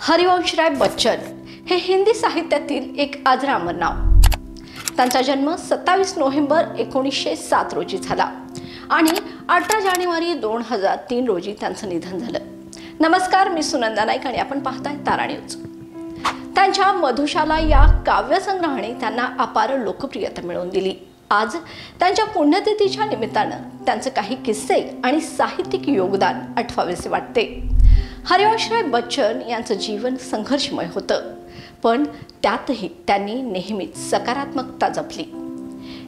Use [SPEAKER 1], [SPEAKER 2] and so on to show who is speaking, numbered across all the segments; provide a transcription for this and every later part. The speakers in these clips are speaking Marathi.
[SPEAKER 1] हरिवंशराय बच्चन हे हिंदी साहित्यातील एक अजरामर नाव। त्यांचा जन्म 27 नोव्हेंबर 1907 रोजी झाला आणि 18 जानेवारी 2003 रोजी त्यांचं निधन झालं। नमस्कार, मी सुनंदा नाईक आणि आपण पाहताय तारा न्यूज। त्यांच्या मधुशाला या काव्यसंग्रहाने त्यांना अपार लोकप्रियता मिळवून दिली। आज त्यांच्या पुण्यतिथीच्या निमित्तानं त्यांचे काही किस्से आणि साहित्यिक योगदान आठवावेसे वाटते। हरिवंशराय बच्चन यांचं जीवन संघर्षमय होतं, पण त्यातही त्यांनी नेहमीच सकारात्मकता जपली।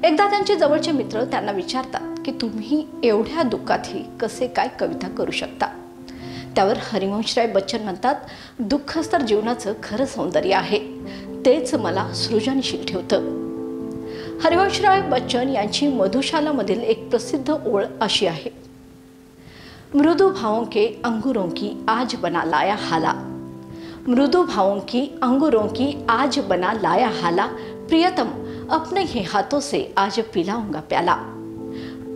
[SPEAKER 1] एकदा त्यांचे जवळचे मित्र त्यांना विचारतात की तुम्ही एवढ्या दुःखातही कसे काय कविता करू शकता। त्यावर हरिवंशराय बच्चन म्हणतात, दुःखच तर जीवनाचं खरं सौंदर्य आहे, तेच मला सृजनशील ठेवतं। हरिवंशराय बच्चन यांची मधुशालामधील एक प्रसिद्ध ओळ अशी आहे, मृदु भावों के अंगूरों की आज बना लाया हाला, मृदु भावों की अंगूरों की आज बना लाया हाला, प्रियतम अपने ही हाथों से आज पिलाऊंगा प्याला,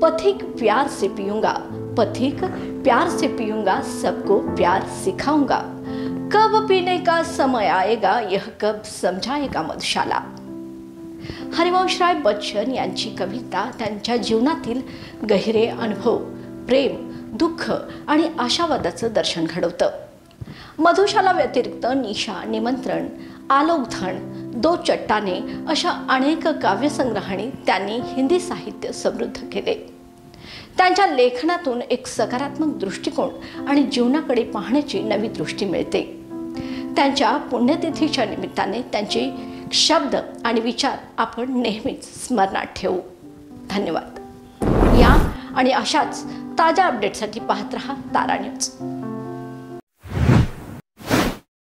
[SPEAKER 1] पथिक प्यार से पीऊंगा, पथिक प्यार से पीऊंगा, सबको प्यार सिखाऊंगा, कब पीने का समय आएगा यह कब समझाएगा मधुशाला। हरिवंशराय बच्चन यांची कविता त्यांच्या जीवनातील गहिरे अनुभव, प्रेम, दुःख आणि आशावादाचं दर्शन घडवतं। मधुशाला व्यतिरिक्त निशा, निमंत्रण, आलोकधन, दो चट्टाने अशा अनेक काव्यसंग्रहांनी त्यांनी हिंदी साहित्य समृद्ध केले। त्यांच्या लेखनातून एक सकारात्मक दृष्टिकोन आणि जीवनाकडे पाहण्याची नवी दृष्टी मिळते। त्यांच्या पुण्यतिथीच्या निमित्ताने त्यांचे शब्द आणि विचार आपण नेहमीच स्मरणात ठेवू। धन्यवाद। या आणि अशाच ताज्या अपडेटसाठी पाहत रहा तारा न्यूज।